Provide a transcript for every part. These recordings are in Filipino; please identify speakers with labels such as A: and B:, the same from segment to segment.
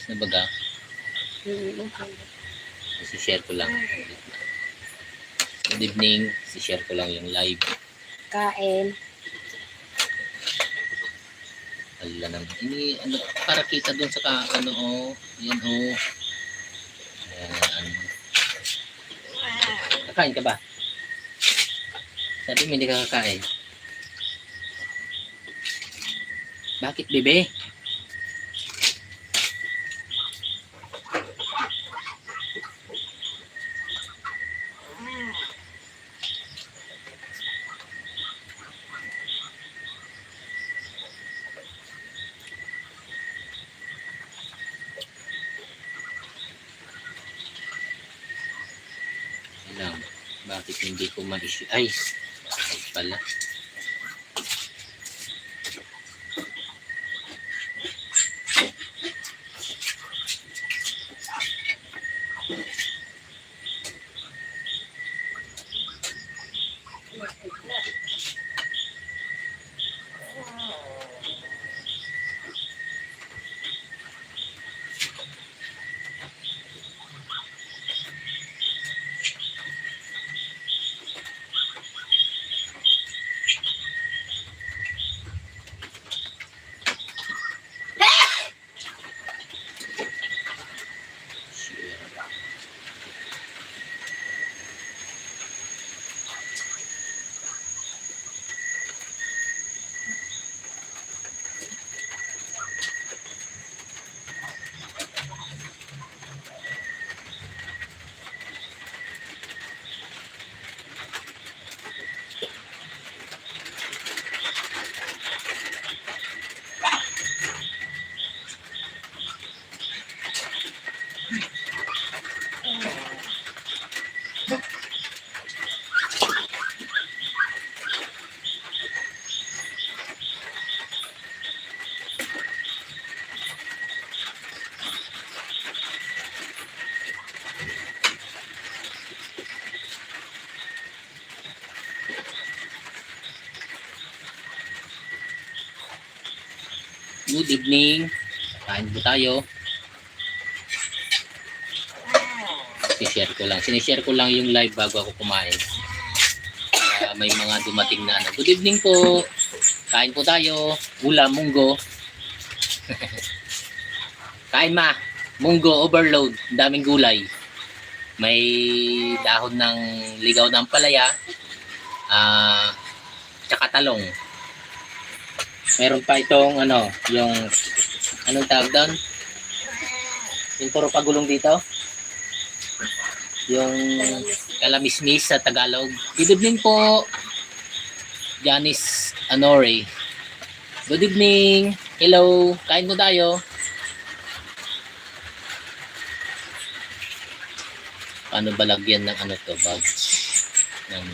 A: Ayos na baga. Share ko lang. Good evening. Share ko lang yung live.
B: Kain.
A: Ala nang ini ano para kita doon sa ano oh. Yan oh. Ayan. Kakain ka ba? Sabi mo hindi ka kakain. Bakit bebe? Alam, bakit hindi ko ma-issue? Ay pala. Good evening. Kain po tayo. Sinishare ko lang yung live bago ako kumain. May mga dumating na ano. Good evening po. Kain po tayo. Ulam, munggo. Kain ma. Munggo overload. Daming gulay. May dahon ng ligaw ng palaya. Tsaka talong. Meron pa itong ano, yung anong tawag doon? Yung puro pagulong dito. Yung kalamismis sa Tagalog. Good evening po. Janice Anore. Good evening. Hello. Kain mo tayo. Paano ba lagyan ng ano to? Bugs. Ng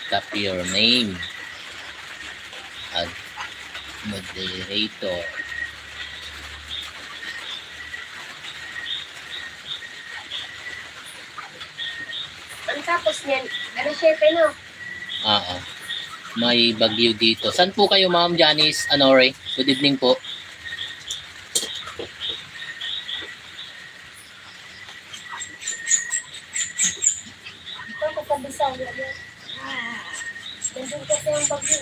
A: tap your name. At moderator.
B: Ang tapos niyan, ano chef no?
A: May bagyo dito. Saan po kayo, Ma'am Janice Anore? Good evening po.
B: Ito ko kabisang yan. Nandun kasi yung bagyo.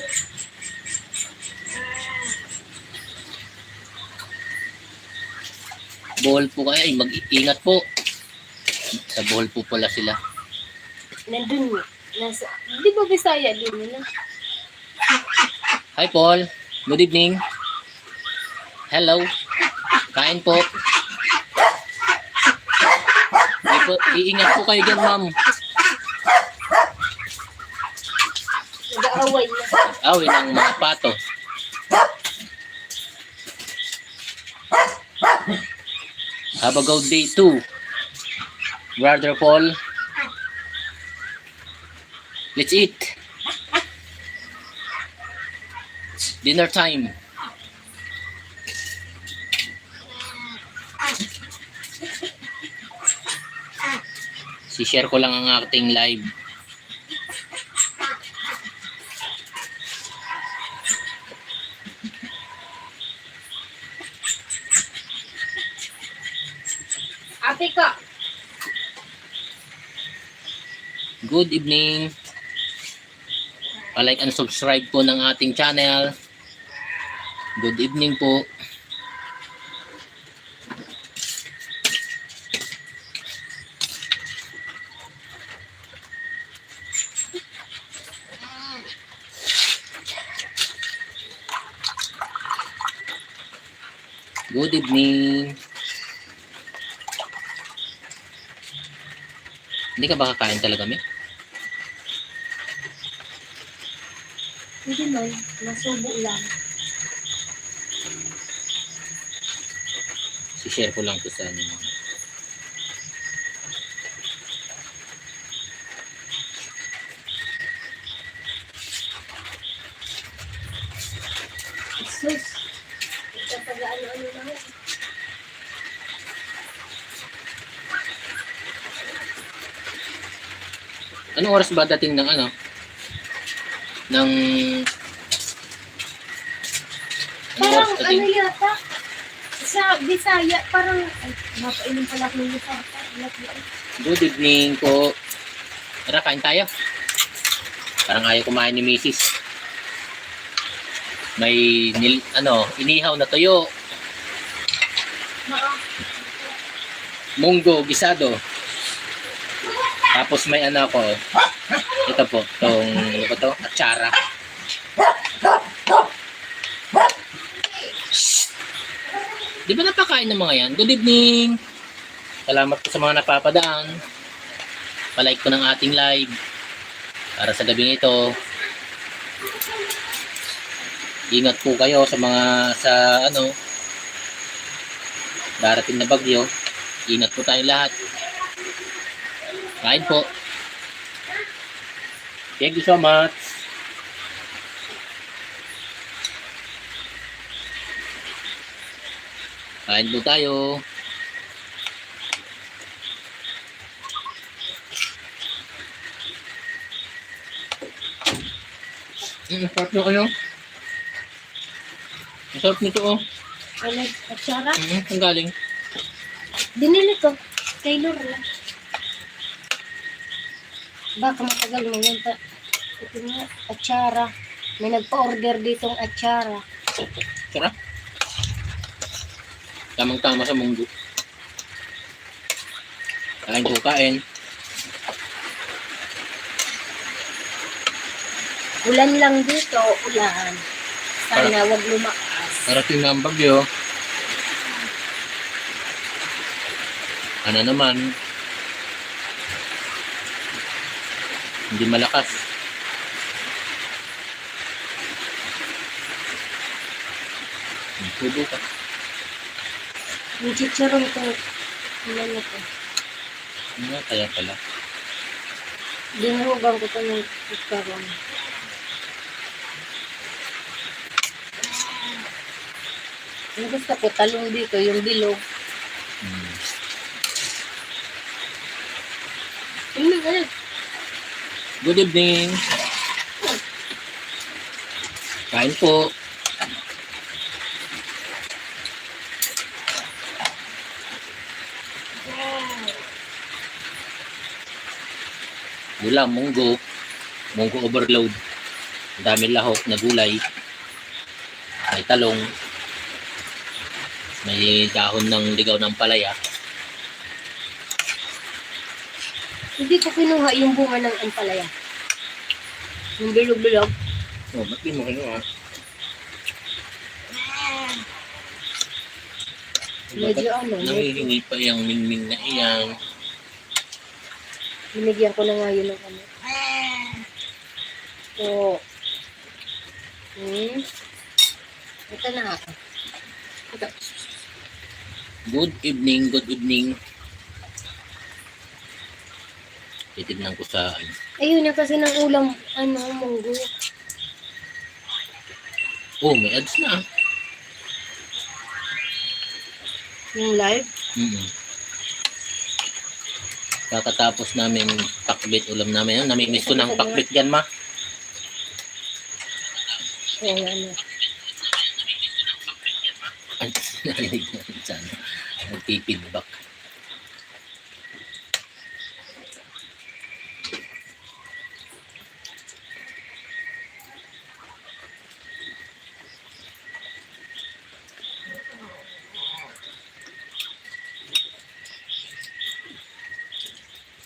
A: Bohol po kayo. Ay, mag-iingat po. Sa Bohol po pala sila.
B: Nandun mo. Di ba Bisaya din na?
A: Hi, Paul. Good evening. Hello. Kain po. Iingat po kayo dyan, ma'am.
B: Nag-aaway na.
A: Awin ang mga pato. Have a good day too, Brother Paul. Let's eat. Dinner time. Si-share ko lang ang ating live.
B: tika.
A: Good evening. Pa-like and subscribe po ng ating channel. Good evening po. Good evening. Hindi ka ba kakain talaga, Mi?
B: Hindi man, nasubo lang.
A: Si-share ko lang to sa ano.
B: Jesus. Nagkatagaan-ano na ako.
A: Anong oras ba dating ng ano? Ng... Anong
B: Parang
A: oras dating?
B: ano yata, sa Bisaya, parang, ay, napainom pala ako ng Bisaya.
A: Good evening po. Tara, kain tayo. Parang ayaw kumain ni Mrs. May inihaw na tuyo. Munggo, gisado. Tapos may ano ako. Ito po, itong, ano ba to? Atsara. Shhh! Di ba napakain ng mga yan? Good evening! Salamat po sa mga napapadaan. Pa-like po ng ating live. Para sa gabing ito. Ingat po kayo sa mga darating na bagyo. Ingat po tayong lahat. Kain po. Thank you so much. Kain po tayo. Sarap nyo kayo. Masarap nito oh.
B: Ano, atsara?
A: Ang galing.
B: Dinili ko. Taylor lang. Baka matagal mo yun pa. Ito nga, atsara. May nagpa-order ditong atsara.
A: Sarap. Tamang-tama sa munggo. Kain po, kain.
B: Ulan lang dito, ulan. Sana wag lumakas.
A: Parating na ang bagyo. Ano naman? Hindi malakas. Tubo ka.
B: Yung chicharon ko, ulan na to.
A: Ano kaya pala?
B: Dinuhugan ko to ng chicharon. Ang gusto ko, talong dito, yung bilog.
A: Good evening. Kain po. Ulam, munggo. Munggo overload. Ang daming lahok na gulay. May talong. May dahon ng ligaw ng palaya.
B: Hindi ko kinuha yung bunga ng ampalaya. Yung bilog-bilog.
A: Oh, ba't di mo kinuha?
B: Medyo ano.
A: Nangihingi pa yung mingming na iyan.
B: Binigyan ko na nga yun ng ano. So, ito na ako. Ito.
A: Good evening, good evening. Titignan ko sa
B: Ayun na kasi ng ulam, munggo.
A: Oh, may ads na.
B: Yung live.
A: Kakatapos namin pakbit ulam namin. Namimiss ko ng pakbit dyan, ma.
B: Oo, ano.
A: Narinig namin sana. Nagpipidback.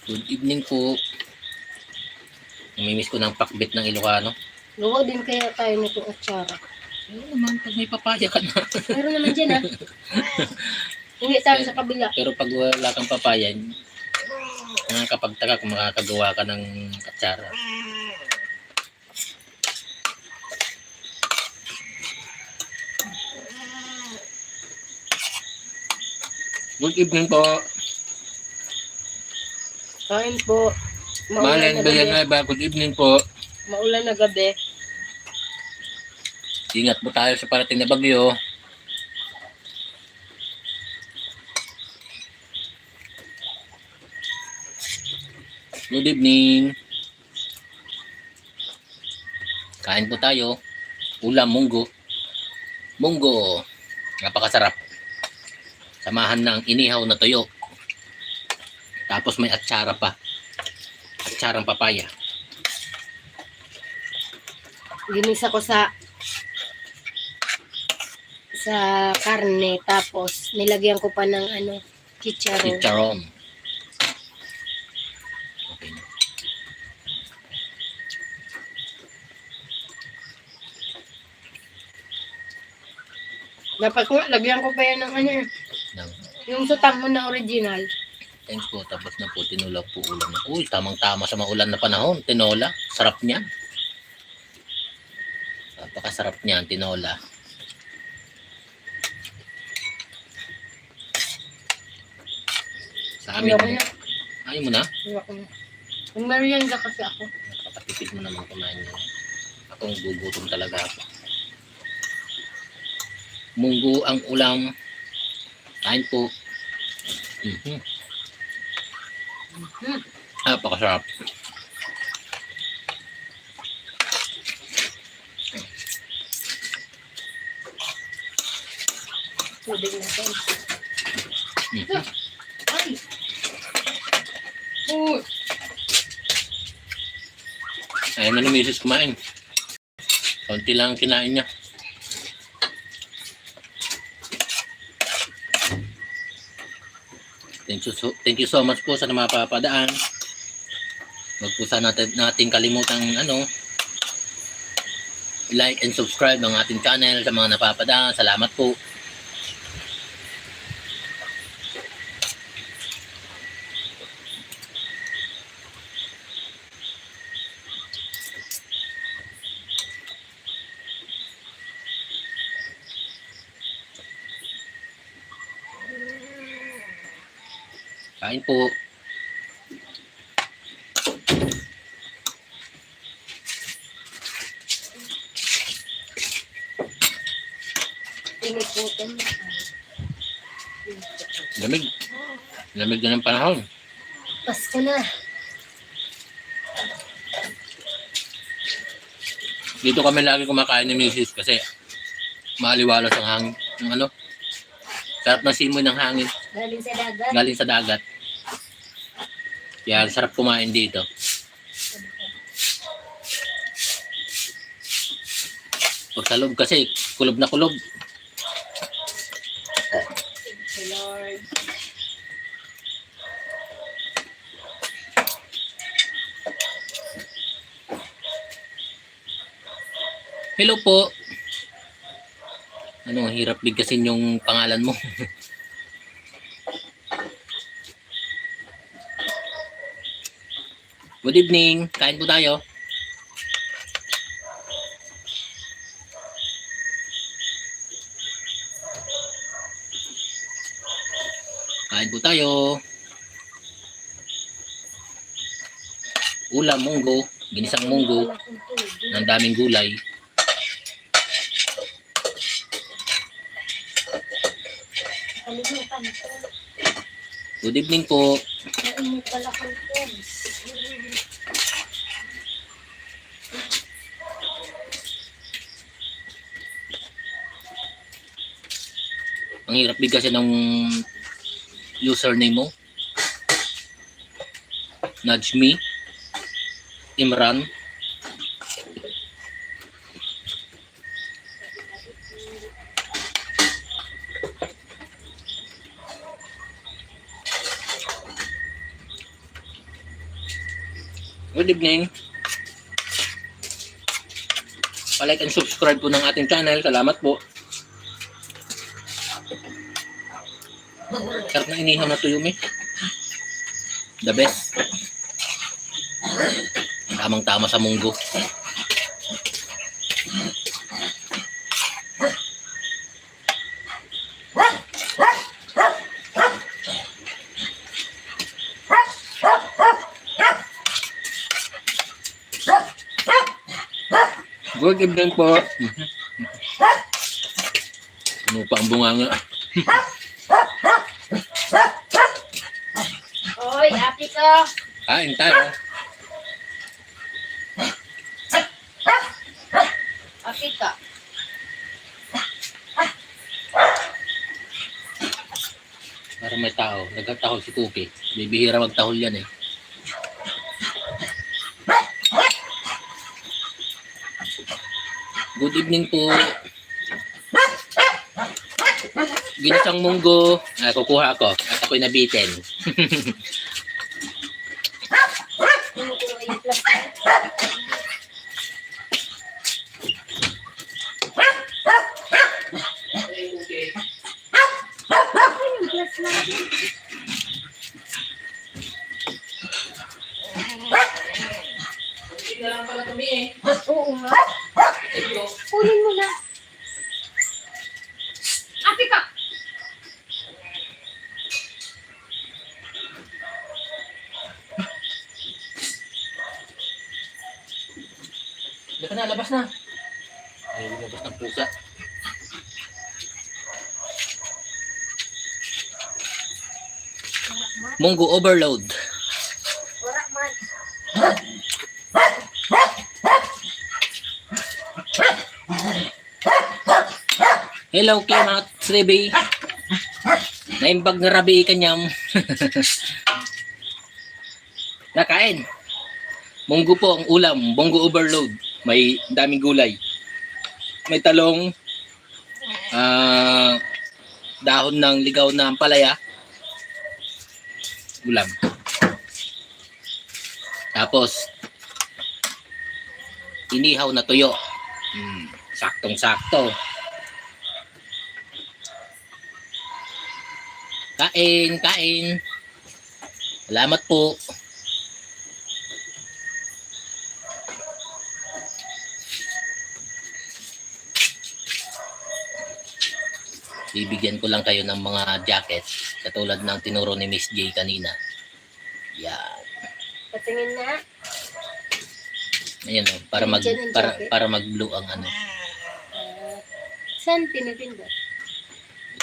A: Good evening po. Namimiss ko ng pakbit ng Ilocano.
B: Gawa din kaya tayo nitong atsara.
A: Oo naman, pag may papaya ka na.
B: Meron naman dyan ah. Hindi tayo sa kabila.
A: Pero pag wala kang papaya, nakakapagtaka kung makakagawa ka ng atsara. Good evening po.
B: Kain po.
A: Malen Villanueva, good evening po.
B: Maulan na gabi.
A: Ingat po tayo sa parating na bagyo. Good evening. Kain po tayo. Ulam munggo. Munggo. Napakasarap. Samahan ng inihaw na tuyo. Tapos may atsara pa. Atsarang papaya.
B: Ginisa ko sa karne, tapos nilagyan ko pa ng chicharon.
A: Chicharon. Okay na.
B: Dapat ko lagyan ko pa yan ng yung sutam mo na original.
A: Thanks po. Tapos na po. Tinola po ulam na. Uy, tamang-tama sa maulan na panahon. Tinola. Sarap niyan. Napakasarap niyan, tinola. Sa amin.
B: Ayoko na.
A: Ayaw mo na?
B: Ayoko na. Yung merienda kasi ako.
A: Napakatipid mo naman kumain niya. Akong gugutom talaga ako. Munggo ang ulam. Kain po. Napakasarap.
B: Tubig natin. Ay!
A: Ayaw na ni Mrs. kumain. Konti lang ang kinain niya. Thank you so much po sa mapapadaan. Huwag po sana natin kalimutang like and subscribe ng ating channel sa mga napapadaan. Salamat po. Kain po.
B: Init po ito.
A: Lamig. Lamig na ng panahon.
B: Pasko na.
A: Dito kami lagi kumakain ni Mrs. kasi maaliwalas ang hangin. Sarap na simoy ng hangin.
B: Galing sa dagat.
A: Galing sa dagat. Kaya sarap kumain dito. Pag sa loob kasi, kulob na kulob.
B: Lord.
A: Hello po. Hirap bigkasin yung pangalan mo. Good evening. Kain po tayo. Kain po tayo. Ulam munggo, ginisang munggo, ng daming gulay.
B: Kalimutan ko.
A: Good evening po.
B: Nainit pala ko ito.
A: Ang hirap bigkasin ng username mo. Nudge me. Imran. Good evening. Pa-like and subscribe po ng ating channel. Salamat po. Sarap na inihaw na tuyo, me. The best. Tamang-tama sa munggo. Good evening po. Ano pa ang bunganga?
B: Oy, api ka.
A: Kain tayo.
B: Api ka.
A: Para may tao. Nagkatahol si Cookie. Bibihira magtahol yan eh. Good evening po. Ginisang munggo. Kukuha ako. At ako'y nabitin.
B: Oo nga. Kunin mo na. Api ka.
A: Hindi ka na, labas na. Ay, lumabas ng pusa. Munggo overload.
B: Wala man.
A: Hello, Kimat, Sribi. Naimbag na rabi kanyam. Nakain. Munggo po ang ulam. Munggo overload. May daming gulay. May talong. Dahon ng ligaw na ampalaya. Ulam. Tapos, inihaw na tuyo. Saktong-sakto. Kain, kain. Salamat po. Bibigyan ko lang kayo ng mga jacket katulad ng tinuro ni Miss J kanina. Yan.
B: Patingin na.
A: Ayan o, para mag-blue ang ano.
B: Saan pinipindot?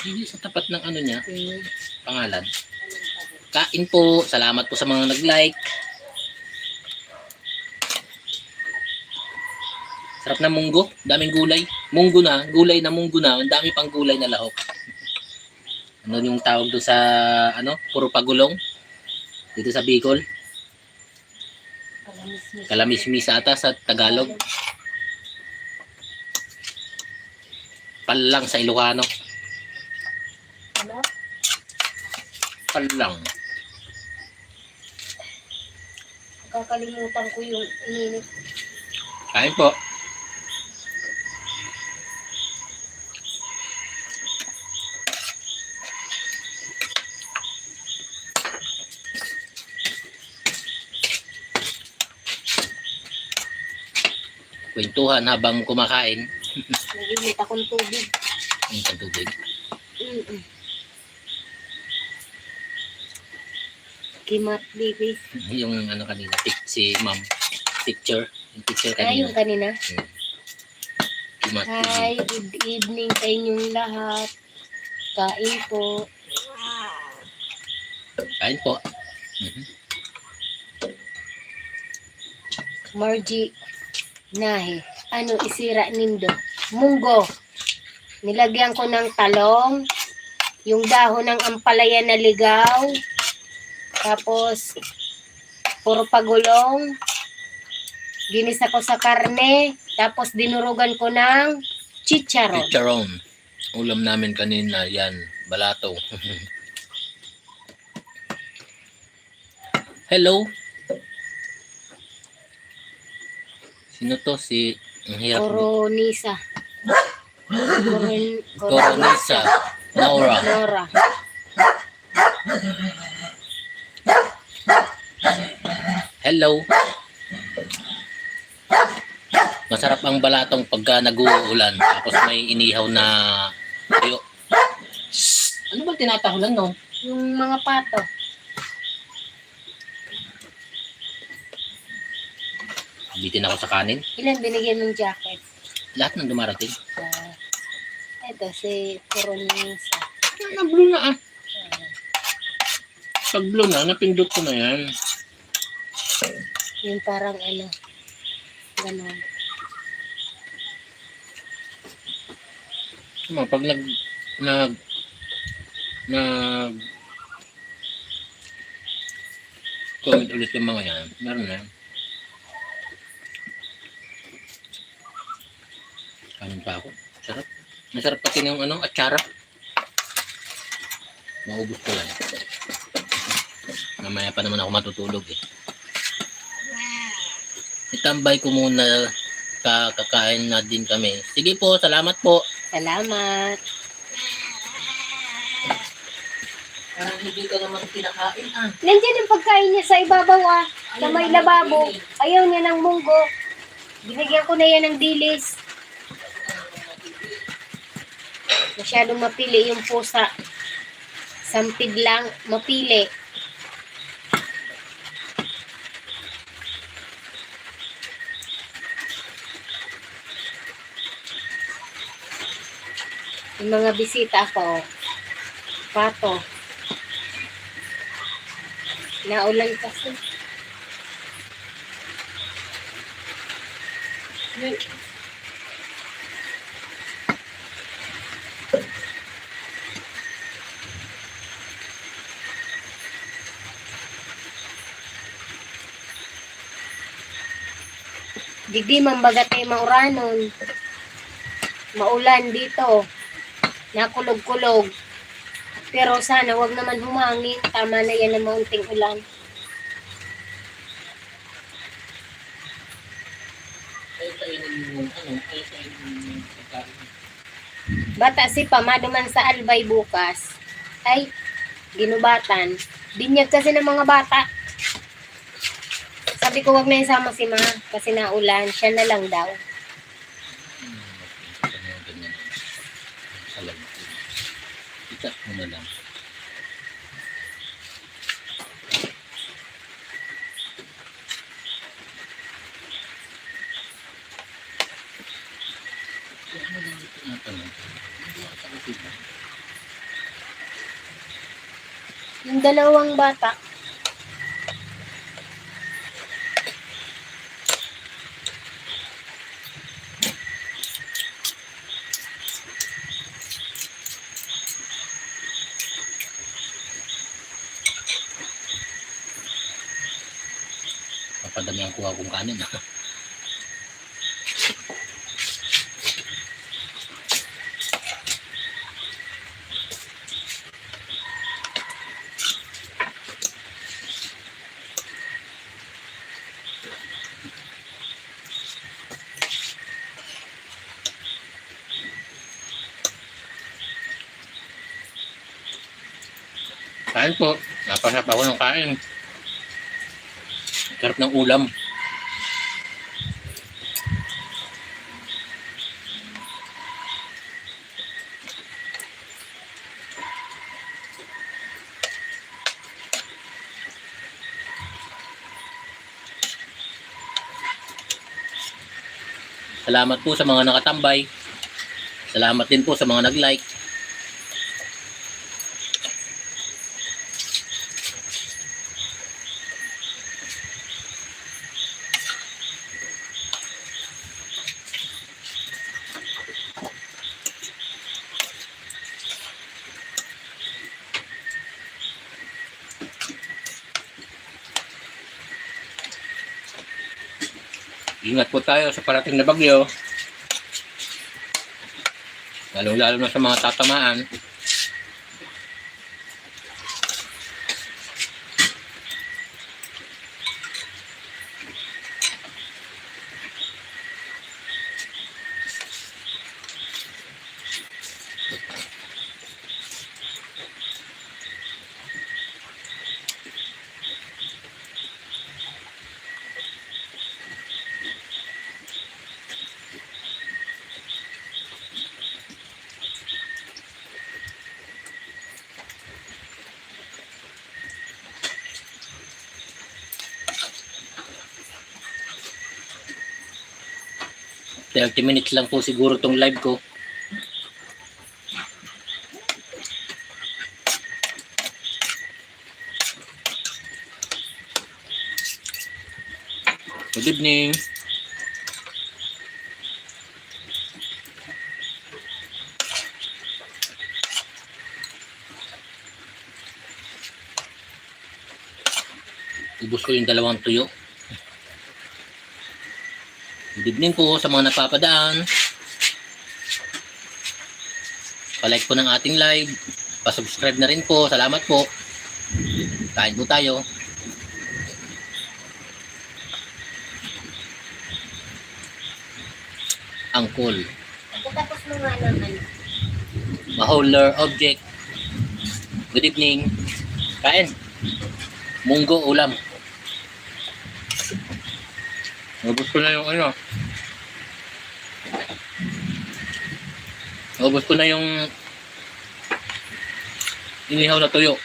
A: Hindi sa tapat ng ano niya, pangalan. Kain po. Salamat po sa mga nag-like. Sarap na munggo. Daming gulay. Munggo na. Gulay na munggo na. Ang dami pang gulay na lahok. Ano yung tawag doon sa ano? Puro pagulong. Dito sa Bicol. Kalamismis ata sa Tagalog. Palang sa Ilocano.
B: Ano?
A: Palang.
B: Kakalimutan ko yung ininit.
A: Kain po. Kwentuhan habang kumakain.
B: Nagimit akong tubig.
A: Ang tubig.
B: Kimat, baby.
A: Yung ano kanina, si ma'am. Picture. Yung picture
B: Ay,
A: kanina.
B: yung kanina.
A: Kimat.
B: Hi, good evening sa inyong lahat. Kain po.
A: Kain po.
B: Margie Nahe. Ano isira nindo? Munggo. Nilagyan ko ng talong. Yung dahon ng ampalaya na ligaw. Tapos, puro pagulong. Ginisa ko sa karne. Tapos, dinurugan ko ng chicharon.
A: Chicharon. Ulam namin kanina. Yan. Balato. Hello. Sino to? Si... Ang hirap.
B: Coronisa.
A: Coronisa. Nora.
B: Nora.
A: Hello. Masarap ang balatong pagka nag-uulan. Tapos may inihaw na tuyo. Ano ba tinatahulan, no?
B: Yung mga pato.
A: Bitin ako sa kanin.
B: Ilan binigyan mong jacket?
A: Lahat ng dumarating.
B: Ito, si Coronisa.
A: Ano, blue na ah. Pag blue na, napindot ko na yan.
B: Yung parang ano. Ganon.
A: Pag nag comment ulit yung mga yan, meron na yan. Kanin pa ako. Sarap. Masarap pati yung ano, atsara. Maubos ko lang. Mamaya pa naman ako matutulog eh. Itambay ko muna, kakain na din kami. Sige po, salamat po.
B: Salamat.
A: Hindi ka naman kinakain ah.
B: Nandiyan ang pagkain niya sa ibabaw ah. Sa may lababo. Ayaw niya ng munggo. Binigyan ko na yan ng dilis. Masyadong mapili yung pusa. Sampid lang, mapili. Yung mga bisita ako, pato. Naulan kasi. Didi mambagatay mauranon. Maulan dito. Nakulog-kulog. Pero sana wag naman humangin. Tama na yan ang maunting ulan. Bata si Pama duman sa Albay bukas. Ay, ginubatan. Binyag kasi ng mga bata. Sabi ko wag na isama si Ma kasi naulan. Siya na lang daw.
A: Ikat mo na lang.
B: Yung dalawang bata.
A: Papadami ang kuha kong kanin. Kain po. Napasap ako ng kain. Sarap ng ulam. Salamat po sa mga nakatambay. Salamat din po sa mga nag-like. Ingat po tayo sa parating na bagyo. Lalo-lalo na sa mga tatamaan. 30 minutes lang po siguro tong live ko. Good evening. Ubus ko yung dalawang tuyo. Good evening po sa mga napapadaan. Pa-like po ng ating live. Pa-subscribe na rin po. Salamat po. Kain po tayo. Angkol.
B: Tapos mo nga naman.
A: Mahouler object. Good evening. Kain. Munggo ulam. Ubus ko na yung ano. Ubus ko na yung inihaw na tuyo.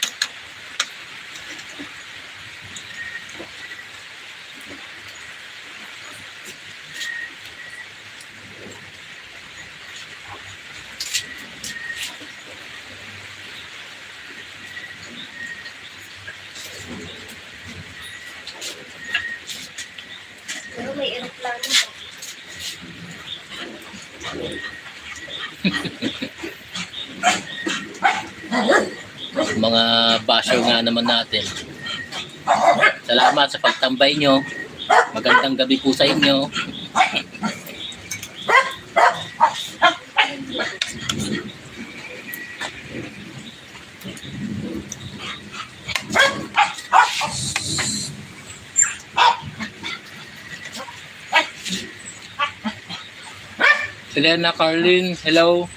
B: Pero may aeroplano pa.
A: Mga basher nga naman natin. Salamat sa pagtambay nyo. Magandang gabi po sa inyo. Selena Carlin, hello.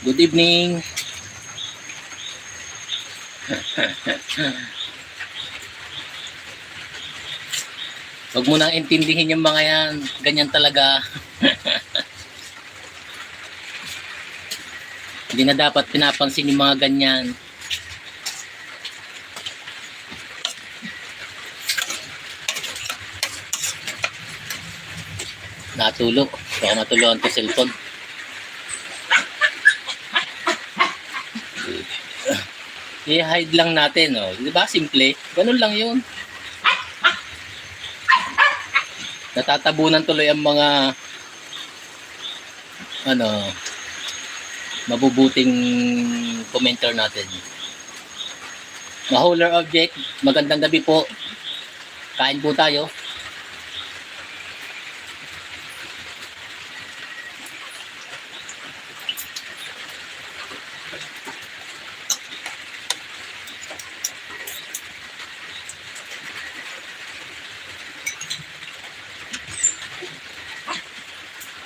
A: Good evening. Huwag mo nang intindihin yung mga yan. Ganyan talaga. Hindi na dapat pinapansin yung mga ganyan. Natulo. Baka matuluan to cellphone. I-hide lang natin, oh. Di ba? Simple. Ganun lang yun. Natatabunan tuloy ang mga mabubuting commenter natin. Mahouler object, magandang gabi po. Kain po tayo.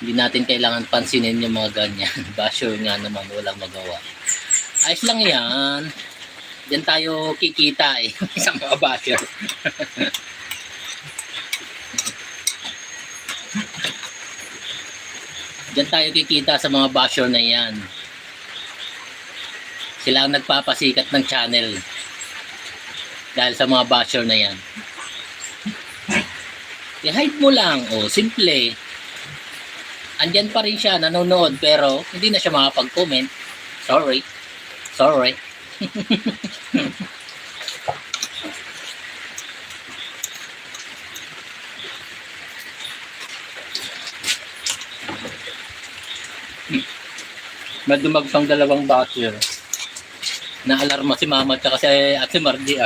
A: Hindi natin kailangan pansinin yung mga ganyan. Basher nga naman, walang magawa. Ayos lang yan. Diyan tayo kikita eh. Sa mga basher. Diyan tayo kikita sa mga basher na yan. Sila ang nagpapasikat ng channel. Dahil sa mga basher na yan. I-hide mo lang. O, simple. Andyan pa rin siya, nanonood, pero hindi na siya makapag-comment. Sorry. Sorry. Madumag pang dalawang basher. Naalarma si Mama at si Ate Margie.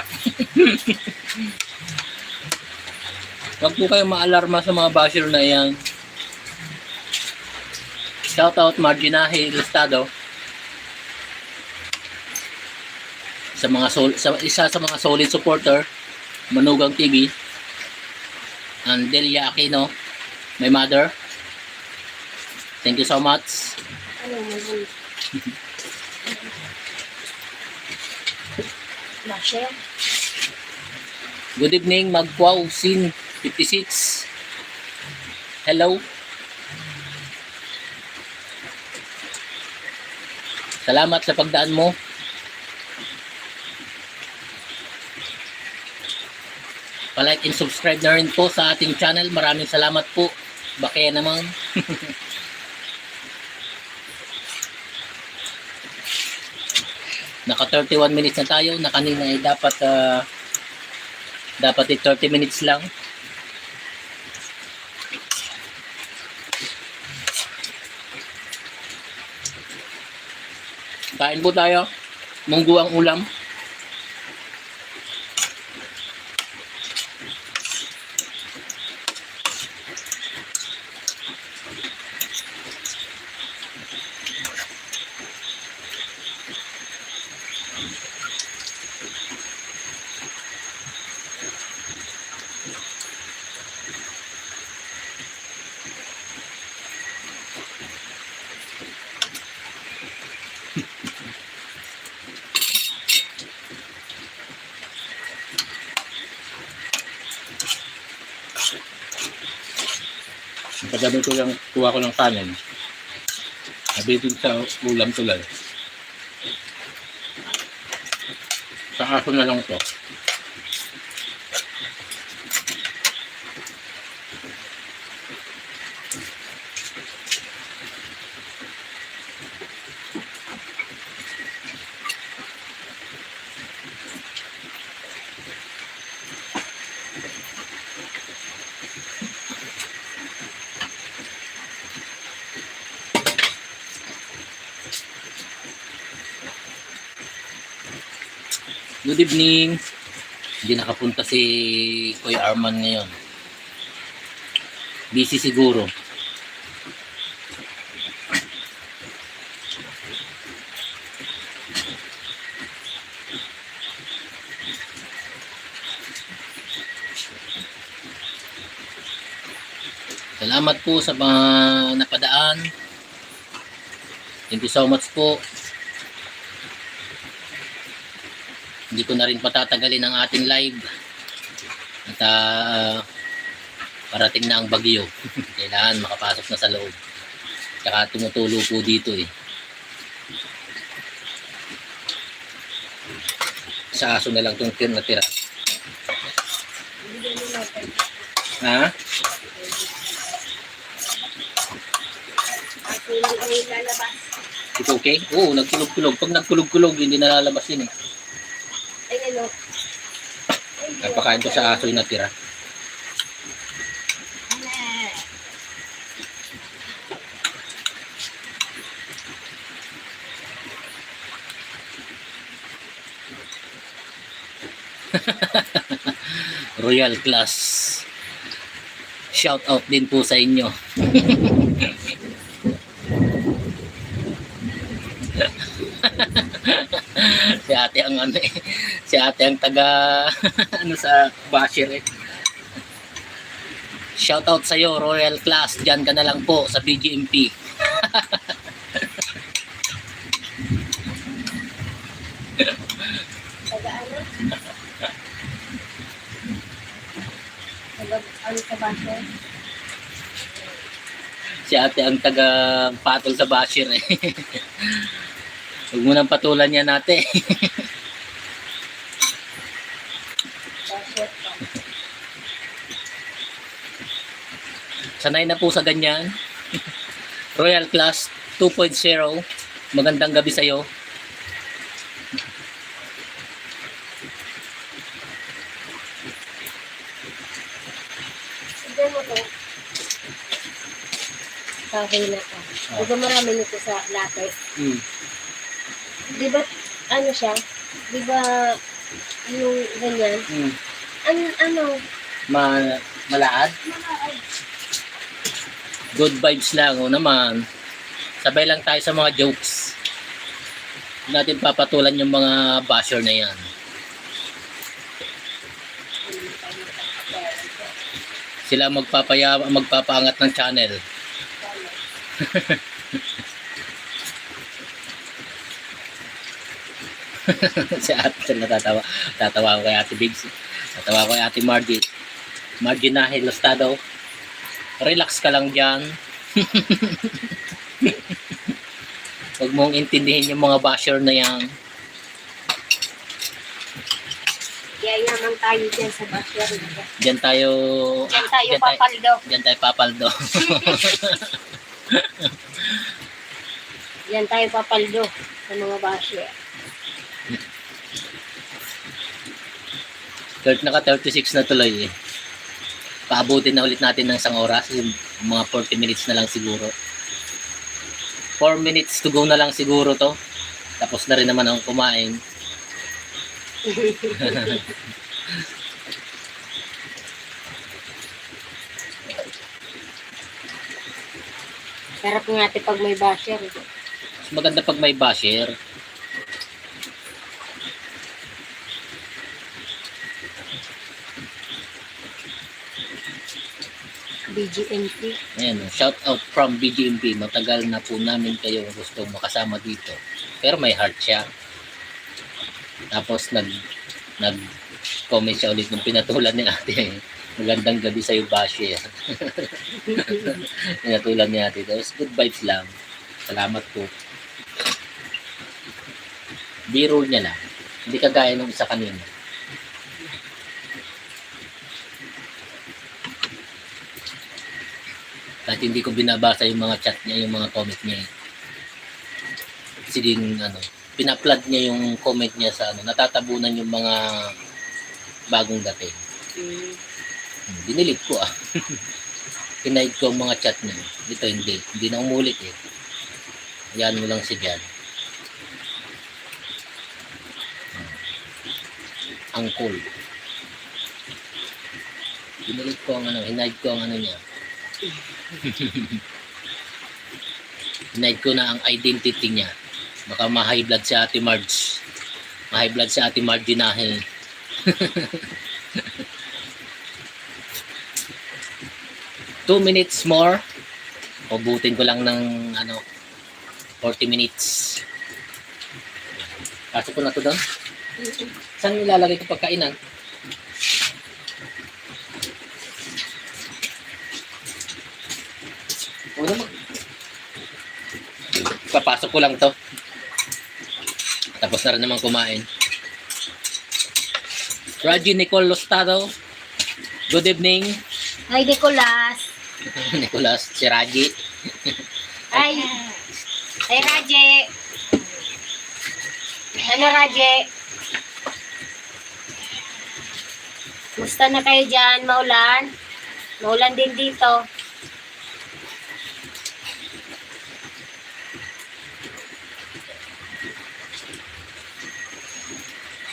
A: Huwag po kayong maalarma sa mga basher na yan. Shoutout Marginahe Listado. Isa sa mga solid supporter, Manugang TV. and Delia Aquino, my mother. Thank you so much.
B: Ano mo? Basher?
A: Good evening, Magpuaw Sin 56. Hello. Salamat sa pagdaan mo. Pa-like and subscribe na rin po sa ating channel. Maraming salamat po. Bakaya naman. Naka 31 minutes na tayo. Na kanina ay dapat 30 minutes lang. Kain po tayo. Munggo ang ulam. Pagdabi ko yung kuha ko ng kanin. Nabitin sa ulam tulad. Sa aso na lang to. Good evening. Hindi nakapunta si Kuya Arman ngayon. Busy siguro. Salamat po sa mga napadaan. Thank you so much po. Hindi ko na rin patatagalin ang ating live. At parating na ang bagyo. Kailangan makapasok na sa loob. Tsaka tumutulo po dito eh. Sa aso na lang itong natira. Ha? Ito okay? Oo, nagkulog-kulog. Pag nagkulog-kulog, hindi nalalabas yun eh.
B: Ay, ano?
A: Napakain ko sa aso yung natira. Royal class. Shout out din po sa inyo. Si ate ang ano eh. Si ate ang taga ano sa basher eh. Shout out sa iyo Royal Class. Diyan ka na lang po sa BGMP.
B: Taga ano? Taga ano sa basher?
A: Si ate ang taga patol sa basher eh. Huwag mo nang patulan yan ate.
B: Basher pa.
A: Sanay na po sa ganyan. Royal Class 2.0. Magandang gabi sa iyo.
B: Tignan mo to. Kahoy na to. Diba marami nito sa latte? Di ba, ano siya? Di ba, yung ganyan? Ano?
A: Malaad? Good vibes lang o naman. Sabay lang tayo sa mga jokes. Hindi natin papatulan yung mga basher na yan. Si Sila magpapaangat ng channel. Si ate natatawa. Tatawa ko kay ate Biggs. Tatawa ko kay ate Margie. Margie na Hilostado. Relax ka lang dyan. Huwag mong intindihin yung mga basher na yan.
B: Yayaman tayo dyan sa basher.
A: Diyan tayo...
B: Dyan tayo papaldo.
A: Diyan tayo papaldo.
B: Dyan tayo papaldo sa mga basher.
A: Naka 36 na tuloy eh. Paabutin na ulit natin ng isang oras. Yung mga 40 minutes na lang siguro. 4 minutes to go na lang siguro to. Tapos na rin naman akong kumain.
B: Sarap nga pag may basher.
A: Mas maganda pag may basher.
B: BGMP.
A: Ayan, shout out from BGMP. Matagal na po namin kayo gustong makasama dito. Pero may heart siya. Tapos nag-comment siya ulit nung pinatulan ni ate. Magandang gabi sa'yo, Basher. Pinatulan ni ate. Tapos good vibes lang. Salamat po. Biro niya lang. Hindi kagaya nung isa kanina. Kahit hindi ko binabasa yung mga chat niya, yung mga comment niya. Kasi din, pina-flood niya yung comment niya sa natatabunan yung mga bagong dating. Dinilit ko Pinahid ko ang mga chat niya. Dito hindi na umulit eh. Yan mo lang si Jan. Ang cool. Dinilit ko ang hinahid ko ang niya. Hinahid ko na ang identity niya. Baka ma-high blood si Ate Marge. Ma-high blood si Ate Marge dinahin. Two minutes more. Ubutin ko lang ng 40 minutes. Pasok ko na to doon. Saan nilalagay ko pagkainan? Papasok ko lang to. Tapos na rin naman kumain. Raji Nicole Lostado. Good evening.
B: Hi, Nicolas.
A: Nicolas, si Raji.
B: Hi. Hi, Raje. Ano, Raje? Musta na kayo dyan? Maulan? Maulan din dito.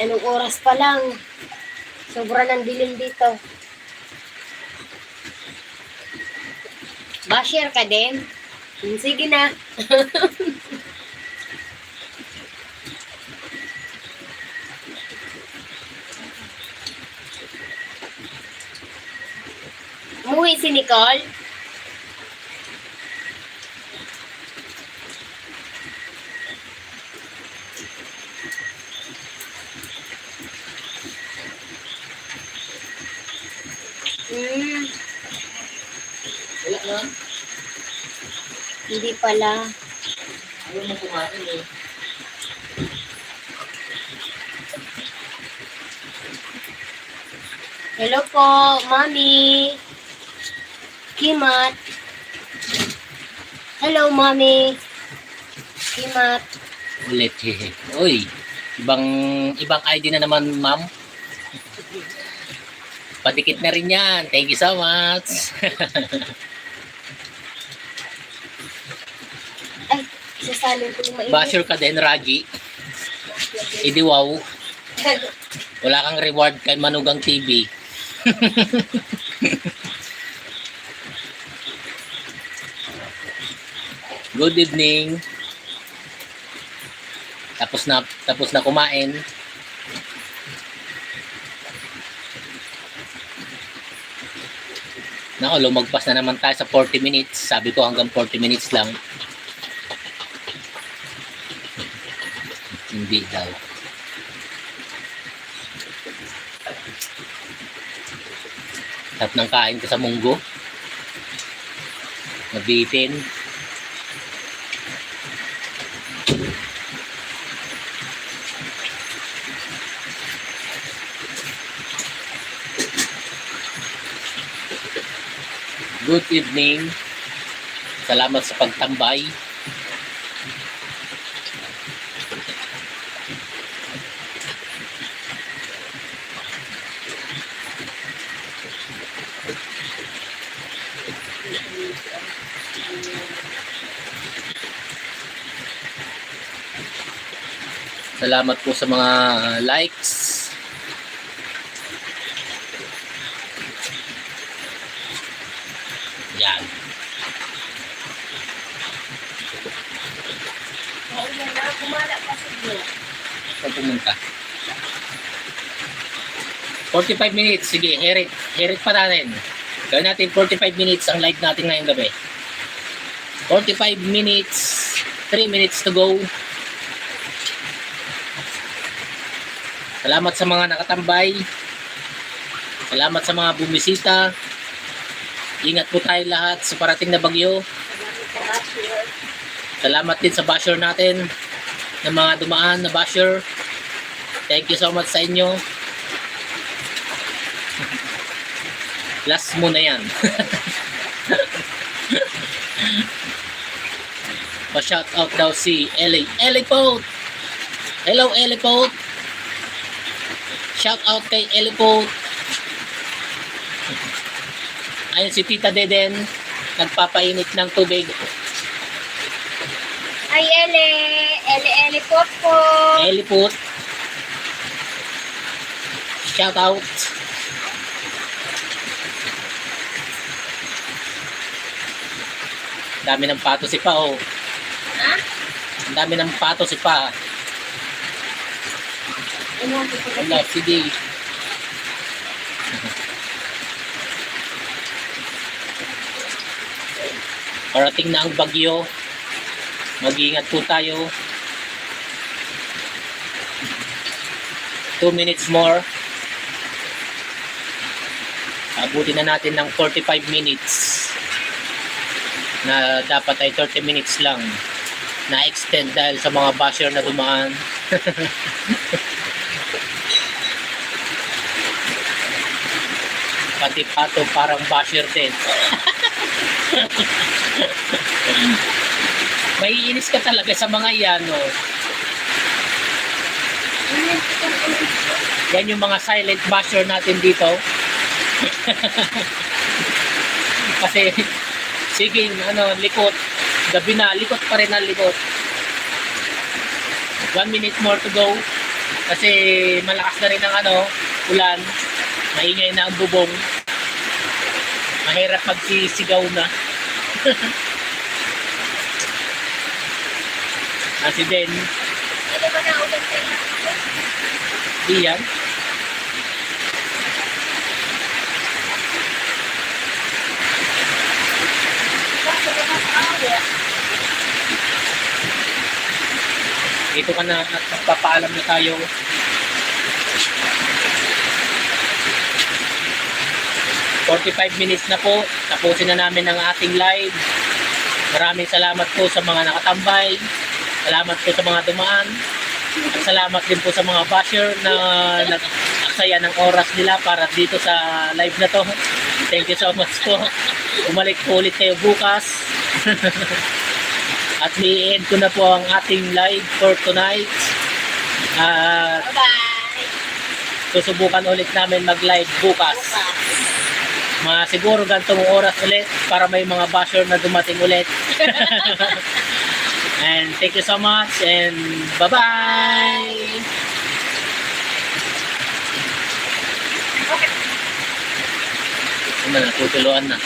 B: Anong oras pa lang? Sobra ng dilim dito. Ba-share ka din? Sige na. Umuwi si Nicole?
A: Wala na.
B: Hindi pala.
A: Ayaw mo kumain eh.
B: Hello po, Mami. Kimat. Hello, Mami. Kimat.
A: Ulit. Uy, ibang ID na naman, ma'am. Padikit na rin yan. Thank you so much.
B: Ay, sasalin ko yung mainit.
A: Basher ka din, Raji. Idi wow. Wala kang reward kay Manugang TV. Good evening. Tapos na kumain. Nako, lumagpas na naman tayo sa 40 minutes. Sabi ko hanggang 40 minutes lang. Hindi daw. Sarap ng kain ko sa munggo. Nabitin. Good evening. Salamat sa pagtambay. Salamat po sa mga likes. Yan. Saan pumunta? 45 minutes. Sige, herit. Herit pa natin. Gawin natin 45 minutes ang live natin ngayong gabi. 45 minutes. 3 minutes to go. Salamat sa mga nakatambay. Salamat sa mga bumisita. Ingat po tayo lahat sa parating na bagyo. Salamat din sa basher natin, ng mga dumaan na basher. Thank you so much sa inyo. Last mo na yan. Pa-shout out daw si Ellie. Ellie Pote! Hello Ellie Pote! Shout out kay Ellie Pote. Ayun si Tita Deden, nagpapainit ng tubig.
B: Ay, Ele po.
A: Ellie Pote. Shout out. Dami ng pato si Pa, oh.
B: Ha?
A: Ang dami ng pato si Pa. Wala, sige. Parating na ang bagyo. Mag-iingat po tayo. 2 minutes more. Abutin na natin ng 45 minutes. Na dapat ay 30 minutes lang. Na-extend dahil sa mga basher na dumaan. Pati pato parang basher din. Maiinis ka talaga sa mga yan, no? Yan yung mga silent basher natin dito. Kasi, sige, likot. Gabi na, likot pa rin ang likot. 1 minute more to go. Kasi malakas na rin ang ulan. Maingay na ang bubong. Mahirap magsisigaw na. Kasi din,
B: Hindi ba na ulit kayo?
A: di yan. Ito ka na at magpapaalam na tayo. "45 minutes na po. Tapusin na namin ang ating live. Maraming salamat po sa mga nakatambay. Salamat po sa mga dumaan. At salamat din po sa mga basher na nag-aksaya ng oras nila para dito sa live na to. Thank you so much po. Bumalik po ulit kayo bukas. At i-end ko na po ang ating live for tonight. At
B: Bye-bye.
A: susubukan ulit namin mag-live bukas. Siguro gantong oras ulit para may mga basher na dumating ulit. And thank you so much and bye-bye! Tutuluan na.